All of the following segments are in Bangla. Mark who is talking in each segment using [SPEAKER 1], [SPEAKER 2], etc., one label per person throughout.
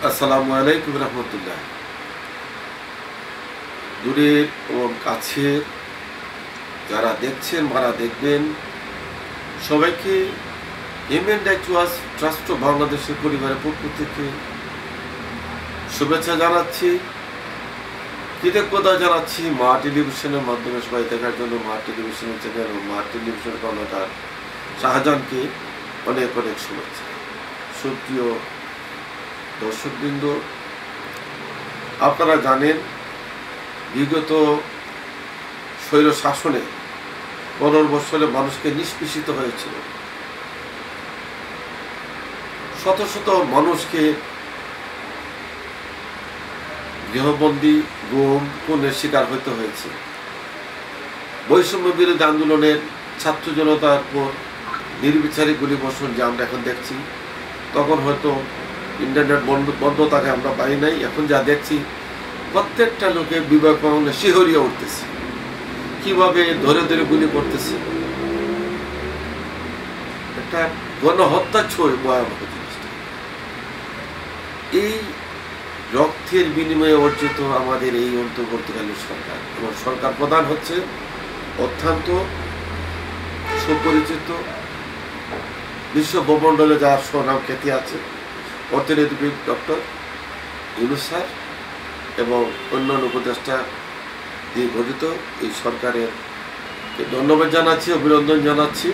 [SPEAKER 1] আসসালামু আলাইকুম রহমতুল্লাহ। দূরের এবং কাছের যারা দেখছেন যারা দেখবেন সবাইকে হিউম্যান রাইটস ওয়াচ ট্রাস্ট বাংলাদেশের পরিবারের পক্ষ থেকে শুভেচ্ছা জানাচ্ছি, কৃতজ্ঞতা জানাচ্ছি মা টেলিভিশনের মাধ্যমে সবাই দেখার জন্য। মা টেলিভিশনের চ্যানেল ও মা টেলিভিশনের কর্ণধার শাহজাহানকে অনেক অনেক শুভেচ্ছা। সুপ্রিয় দর্শকবৃন্দ, আপনারা জানেন বিগত স্বৈর শাসনে 15 বছরে মানুষকে নিষ্পেষিত হয়েছিল, শত শত মানুষকে গৃহবন্দী গুম খুনের শিকার হতে হয়েছে। বৈষম্য বিরোধী আন্দোলনের ছাত্র জনতার উপর নির্বিচারে গুলিবর্ষণ যে আমরা এখন দেখছি, তখন হয়তো ইন্টারনেট বন্ধ থাকে আমরা পাই নাই। এখন যা দেখছি প্রত্যেকটা লোকে বিবেক পালনে শিহরিয়ে উঠতেছে, কিভাবে ধরে ধরে গুলি করতেছে। একটা গণহত্যা ছয় ভয়াবহ জিনিসটা। এই রক্তের বিনিময়ে অর্জিত আমাদের এই অন্তর্বর্তীকালীন সরকার এবং সরকার প্রধান হচ্ছে অত্যন্ত সুপরিচিত, বিশ্ব ভূমণ্ডলে যার সুনাম খ্যাতি আছে, অর্থনীতিবিদ ডক্টর ইউনূস স্যার এবং অন্যান্য উপদেষ্টা দিয়ে গঠিত এই সরকারের ধন্যবাদ জানাচ্ছি, অভিনন্দন জানাচ্ছি।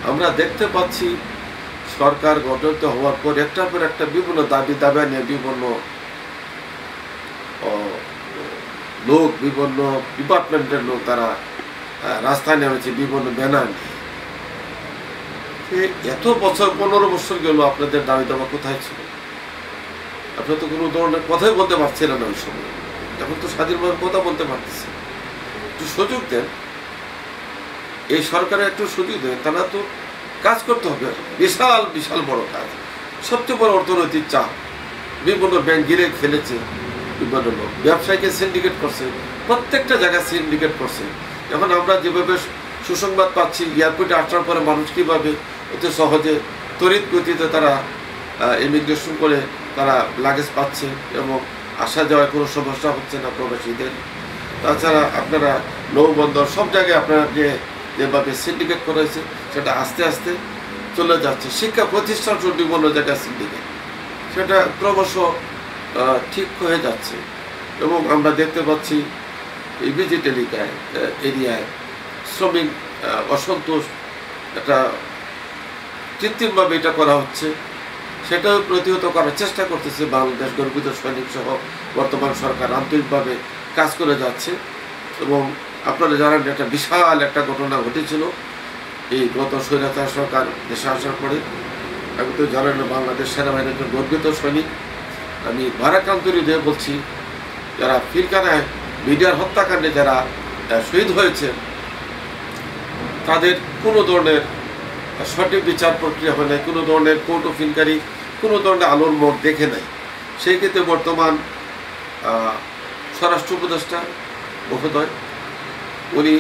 [SPEAKER 1] আমরা দেখতে পাচ্ছি সরকার গঠিত হওয়ার পর একটার পর একটা বিভিন্ন দাবি নিয়ে বিভিন্ন লোক, বিভিন্ন ডিপার্টমেন্টের লোক তারা রাস্তায় নেমেছে বিভিন্ন ব্যানার নিয়ে। এত বছর 15 বছর গেল, আপনাদের দাবি দাবা কোথায় ছিল? আপনারা তো কোনো ধরনের কথাই বলতে পারছিলেন না ওই সময়। এখন তো স্বাধীনভাবে কথা বলতে পারতেছে। একটু সুযোগ দেন, এই সরকারের একটু সুযোগ দেন, তারা তো কাজ করতে হবে। বিশাল বিশাল বড় কাজ, সবচেয়ে বড় অর্থনৈতিক চাপ, বিভিন্ন ব্যাংক গিরে ফেলেছে, বিভিন্ন লোক ব্যবসায়ীকে সিন্ডিকেট করছে, প্রত্যেকটা জায়গায় সিন্ডিকেট করছে। এখন আমরা যেভাবে সুসংবাদ পাচ্ছি, এয়ারপোর্টে আসার পরে মানুষ কীভাবে অতি সহজে তড়িৎ গতিতে তারা ইমিগ্রেশন করে তারা লাগেজ পাচ্ছে এবং আসা যাওয়ায় কোনো সমস্যা হচ্ছে না প্রবাসীদের। তাছাড়া আপনারা নৌবন্দর সব জায়গায় আপনারা যেভাবে সিন্ডিকেট করেছে সেটা আস্তে আস্তে চলে যাচ্ছে। শিক্ষা প্রতিষ্ঠান বিভিন্ন জায়গায় সিন্ডিকেট, সেটা ক্রমশ ঠিক হয়ে যাচ্ছে। এবং আমরা দেখতে পাচ্ছি এই ভিজিট এরিয়ায় শ্রমিক অসন্তোষ, এটা কৃত্রিমভাবে এটা করা হচ্ছে, সেটাও প্রতিহত করার চেষ্টা করতেছে বাংলাদেশ গর্বিত সৈনিক সহ বর্তমান সরকার আন্তরিকভাবে কাজ করে যাচ্ছে। এবং আপনারা জানেন একটা বিশাল একটা ঘটনা ঘটেছিল এই গত স্বৈরাচার সরকার দেশে আসার পরে। আমি তো জানেন বাংলাদেশ সেনাবাহিনীর একজন গর্বিত সৈনিক। আমি ভারাক্রান্ত হৃদয়ে বলছি, যারা পিলখানায় মিডিয়ার হত্যাকাণ্ডে যারা শহীদ হয়েছে তাদের কোনো ধরনের সঠিক বিচার প্রক্রিয়া হয় নাই, কোনো ধরনের কোর্ট অফ ইনকোয়ারি, কোনো ধরনের আলোর মুখ দেখে নাই। সেই ক্ষেত্রে বর্তমান স্বরাষ্ট্র উপদেষ্টা মহোদয় উনি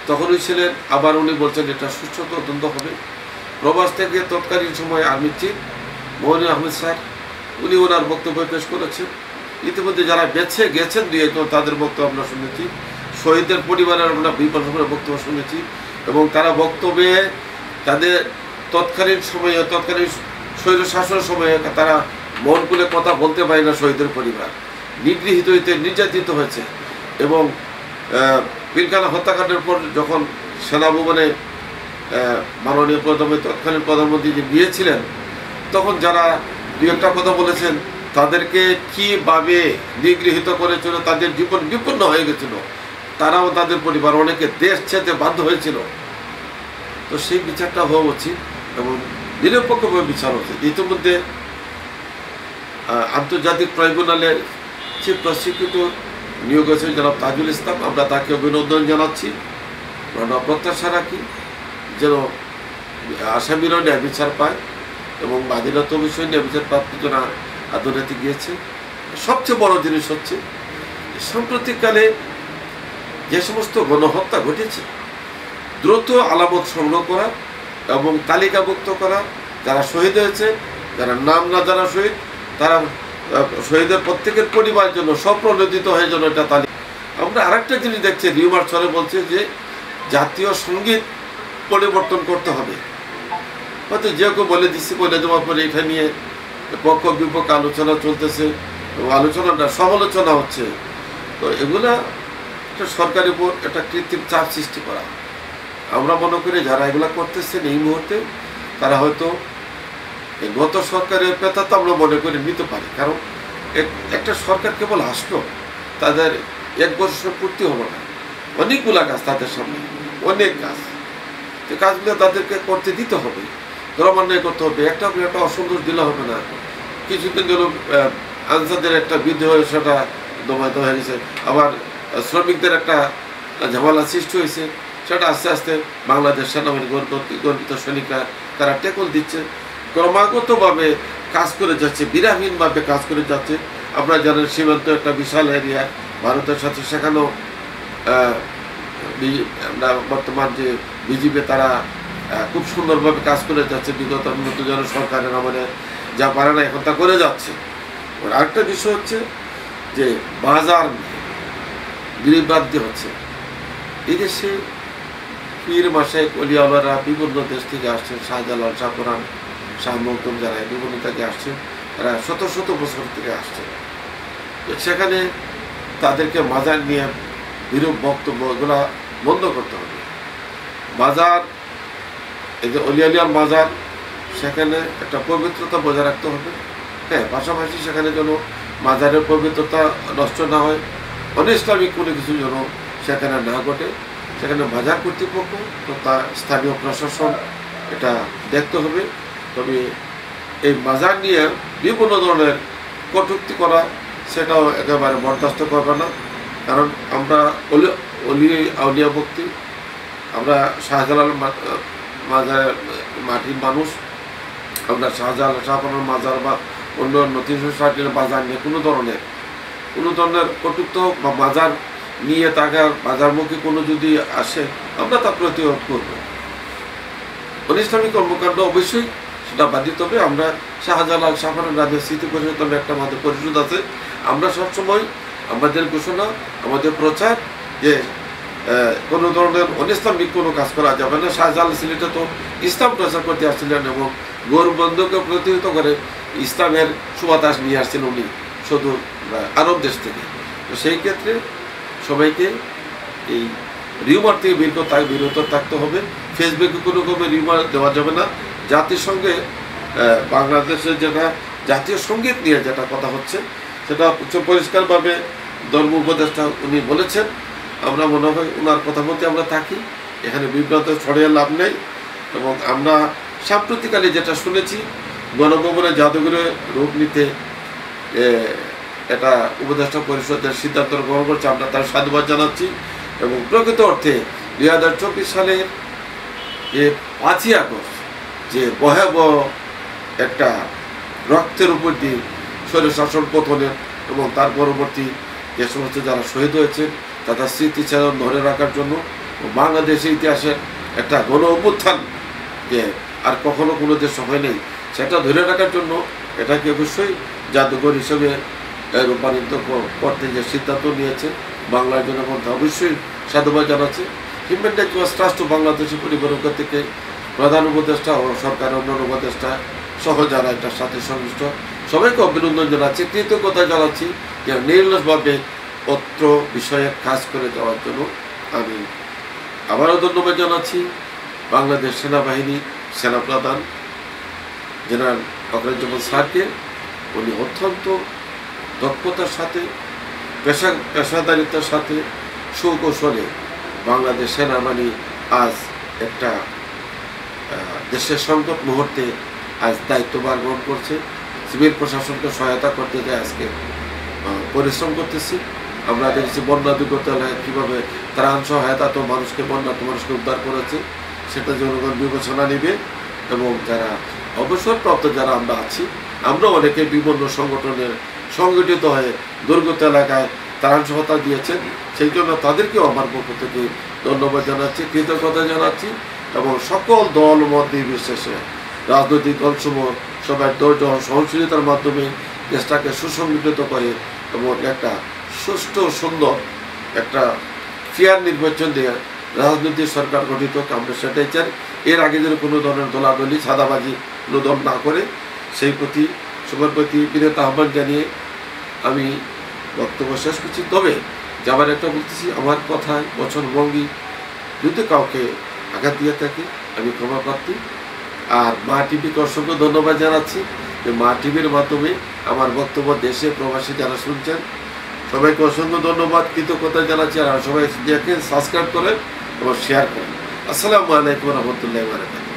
[SPEAKER 1] তখনই ছিলেন, আবার উনি বলছেন এটা সুষ্ঠু তদন্ত হবে। প্রবাস থেকে তৎকালীন সময় আর্মি চিফ মনির আহমেদ স্যার উনি ওনার বক্তব্য পেশ করেছেন। ইতিমধ্যে যারা বেঁচে গেছেন দুই একজন তাদের বক্তব্য আমরা শুনেছি, শহীদদের পরিবারের আমরা বিভিন্ন বক্তব্য শুনেছি। এবং তারা বক্তব্যে তাদের তৎকালীন সময়ে, তৎকালীন স্বৈর শাসনের সময়ে তারা মন খুলে কথা বলতে পারে না। শহীদের পরিবার নিগৃহীত হইতে নির্যাতিত হয়েছে। এবং পিলখানা হত্যাকাণ্ডের পর যখন সেনাভবনে মাননীয় তৎকালীন প্রধানমন্ত্রী যে গিয়েছিলেন, তখন যারা দু একটা কথা বলেছেন তাদেরকে কীভাবে নিগৃহীত করেছিল, তাদের জীবন বিপন্ন হয়ে গেছিল, তারাও তাদের পরিবার অনেকে দেশ ছেড়ে বাধ্য হয়েছিল। তো সেই বিচারটা হওয়া উচিত এবং নিরপেক্ষভাবে বিচার উচিত। ইতিমধ্যে আন্তর্জাতিক ট্রাইব্যুনালের চিফ প্রসিকিউটর নিয়োগ হয়েছে জনাব তাজুল ইসলাম। আমরা তাকে অভিনন্দন জানাচ্ছি। আমরা প্রত্যাশা রাখি যেন আসামিরাও ন্যায় বিচার পায় এবং বাদীরা তো অবশ্যই ন্যায় বিচার প্রাপ্তির জন্য আদালতে গিয়েছে। সবচেয়ে বড় জিনিস হচ্ছে সাম্প্রতিককালে যে সমস্ত গণহত্যা ঘটেছে দ্রুত আলামত সংগ্রহ করা এবং তালিকাভুক্ত করা, যারা শহীদ হয়েছে, যারা নাম না জানা শহীদ তারা শহীদের প্রত্যেকের পরিবারের জন্য স্বপ্রণোদিত হয়ে যেন এটা তালিকা। আমরা আরেকটা জিনিস দেখছি, রিউমার ছড়ে বলছে যে জাতীয় সঙ্গীত পরিবর্তন করতে হবে। হয়তো যে কেউ বলে দিচ্ছি, বলে দেওয়ার পরে এটা নিয়ে পক্ষ বিপক্ষ আলোচনা চলতেছে, আলোচনাটা সমালোচনা হচ্ছে। তো এগুলা একটা সরকারের উপর একটা কৃত্রিম চাপ সৃষ্টি করা। আমরা মনে করি যারা এগুলা করতেছেন এই মুহূর্তে তারা হয়তো গত সরকারের পেতা তো আমরা মনে করে নিতে পারি, কারণ একটা সরকার কেবল আসলো, তাদের 1 বছর পূর্তি হলো না, অনেকগুলা কাজ তাদের সামনে, অনেক কাজ। যে কাজগুলো তাদেরকে করতে দিতে হবে, ক্রমান্বয় করতে হবে। একটা অসন্তোষ দিলে হবে না। কিছুদিন ধরো আনসারদের একটা বিদ্রোহ হয়ে সেটা দমায়িত হয়ে গেছে, আবার শ্রমিকদের একটা ঝামেলা সৃষ্টি হয়েছে, সেটা আস্তে আস্তে বাংলাদেশ সেনাবাহিনী গর্বিত সৈনিকরা তারা টেকল দিচ্ছে, ক্রমাগতভাবে কাজ করে যাচ্ছে, বিরামহীনভাবে কাজ করে যাচ্ছে। আপনারা জানেন সীমান্ত একটা বিশাল এরিয়া ভারতের সাথে, সেখানেও বর্তমান যে বিজেপি তারা খুব সুন্দরভাবে কাজ করে যাচ্ছে। বিগত নতুন সরকারের আমলে যা পারে না এখন তা করে যাচ্ছে। আরেকটা বিষয় হচ্ছে যে বাজার বিভ্রান্তি হচ্ছে। এই দেশে পীর মাসায়েক ওলিয়াওয়ালারা বিভিন্ন দেশ থেকে আসছেন, শাহজালাল, শাহপুরান, শাহ মখদুম, যারা বিভিন্ন থেকে আসছেন, তারা শত শত বছর থেকে আসছেন। সেখানে তাদেরকে মাজার নিয়ে বিরূপ বক্তব্য এগুলো বন্ধ করতে হবে। বাজার, এই যে অলিয়ালিয়ার মাজার, সেখানে একটা পবিত্রতা বজায় রাখতে হবে। হ্যাঁ, পাশাপাশি সেখানে যেন মাজারের পবিত্রতা নষ্ট না হয়, অনিসলামিক কোনো কিছু যেন সেখানে না ঘটে। সেখানে বাজার কর্তৃপক্ষ তথা স্থানীয় প্রশাসন এটা দেখতে হবে। তবে এই বাজার নিয়ে বিভিন্ন ধরনের কটূক্তি করা সেটাও একেবারে বরদাস্ত করবে না, কারণ আমরা আউলিয়া ভক্তি, আমরা শাহজালাল মাজারের মাটির মানুষ। আমরা শাহজালাল, শাহপুরান মাজার বা অন্য 360 বাজার নিয়ে কোনো ধরনের কটূক্ত বা বাজার নিয়ে তাকে বাজারমুখী কোনো যদি আসে, আমরা তা প্রতিরোধ করব। অনিসলামিক কর্মকাণ্ড অবশ্যই সেটা বাধিত হবে। আমরা শাহজালাল, শাহপুরান রাজের স্মৃতি পরিষদ নামে একটা আমাদের পরিষদ আছে। আমরা সবসময় আমাদের ঘোষণা, আমাদের প্রচার যে কোনো ধরনের অনিসলামিক কোনো কাজ করা যাবে না। শাহজালাল সিলেটে তো ইসলাম প্রচার করতে আসছিলেন এবং গৌরবন্ধকে প্রতিহত করে ইসলামের সুবাতাস নিয়ে আসছেন উনি শুধু আরব দেশ থেকে। তো সেই ক্ষেত্রে সবাইকে এই রিউমার থেকে বিরত থাকতে হবে। ফেসবুকে কোনো রকমের রিউমার দেওয়া যাবে না। জাতিসংঘে বাংলাদেশের যেটা জাতীয় সঙ্গীত নিয়ে যেটা কথা হচ্ছে, সেটা পরিষ্কারভাবে ধর্ম উপদেষ্টা উনি বলেছেন। আমরা মনে হয় ওনার কথা বলতে আমরা থাকি, এখানে বিভ্রান্ত ছড়িয়ে লাভ নেই। এবং আমরা সাম্প্রতিককালে যেটা শুনেছি, গণভবনের জাদুঘরে রূপ নিতে এটা উপদেষ্টা পরিষদের সিদ্ধান্ত গ্রহণ করছে, আমরা তার সাধুবাদ জানাচ্ছি। এবং প্রকৃত অর্থে 2024 সালের যে 5ই আগস্ট যে ভয়াবহ একটা রক্তের উপর দিয়ে স্বৈরশাসন পতনের এবং তার পরবর্তী যে সমস্ত যারা শহীদ হয়েছেন তাদের স্মৃতিচারণ ধরে রাখার জন্য বাংলাদেশের ইতিহাসের একটা গণ অভ্যুত্থান যে আর কখনো কোনো দেশ হয় নেই, সেটা ধরে রাখার জন্য এটাকে অবশ্যই জাদুঘর হিসেবে রূপান্তরিত করতে যে সিদ্ধান্ত নিয়েছে বাংলার জনগণ অবশ্যই সাধুবাদ জানাচ্ছে। হিউম্যান রাইটস ওয়াচ ট্রাস্ট বাংলাদেশের পরিবারক থেকে প্রধান উপদেষ্টা ও সরকারের অন্যান্য উপদেষ্টা সহ যারা এটার সাথে সংশ্লিষ্ট সবাইকে অভিনন্দন জানাচ্ছি, কৃতজ্ঞতা জানাচ্ছি যে নির্লসভাবে অত্র বিষয়ে কাজ করে যাওয়ার জন্য। আমি আবারও ধন্যবাদ জানাচ্ছি বাংলাদেশ সেনাবাহিনী সেনাপ্রধান জেনারেল ফখরুজ্জামান স্যারকে। উনি অত্যন্ত দক্ষতার সাথে পেশাদারিত্বের সাথে সুকৌশলে বাংলাদেশ সেনাবাহিনী আজ একটা দেশের সংকট মুহূর্তে আজ দায়িত্বভার গ্রহণ করছে। সিভিল প্রশাসনকে সহায়তা করতে যায় আজকে পরিশ্রম করতেছি। আমরা দেখেছি বন্যা দুর্গত এলাকায় কীভাবে ত্রাণ সহায়তা তো মানুষকে মানুষকে উদ্ধার করেছে, সেটা জনগণ বিবেচনা নেবে। এবং যারা অবসরপ্রাপ্ত যারা আমরা আছি, আমরা অনেকে বিভিন্ন সংগঠনের সংগঠিত হয়ে দুর্গত এলাকায় ত্রাণ সহায়তা দিয়েছেন, সেই জন্য তাদেরকেও আমার পক্ষ থেকে ধন্যবাদ জানাচ্ছি, কৃতজ্ঞতা জানাচ্ছি। এবং সকল দল মত নির্বিশেষে রাজনৈতিক দলসমূহ সবাই ধৈর্য সহনশীলতার মাধ্যমে দেশটাকে সুসংগঠিত করে এবং একটা সুষ্ঠু সুন্দর একটা ফেয়ার নির্বাচন দিয়ে রাজনৈতিক সরকার গঠিত আমরা সেটাই চাই। এর আগে যেন কোনো ধরনের দলাদলি সাদাবাজি কোনো দল না করে সেই প্রতি সবার প্রতি বিনীত আহ্বান জানিয়ে আমি বক্তব্য শেষ করছি। তবে যাবার একটা বলতেছি, আমার কথায় বচনভঙ্গি যদি কাউকে আঘাত দিয়ে থাকে আমি ক্ষমা প্রার্থী। আর মা টিভিকে অসংখ্য ধন্যবাদ জানাচ্ছি যে মা টিভির মাধ্যমে আমার বক্তব্য দেশে প্রবাসী যারা শুনছেন সবাইকে অসংখ্য ধন্যবাদ, কৃতজ্ঞতা জানাচ্ছি। আর সবাই দেখেন, সাবস্ক্রাইব করেন এবং শেয়ার করেন। আসসালামু আলাইকুম রহমতুল্লাহি ওয়া বারাকাতুহু।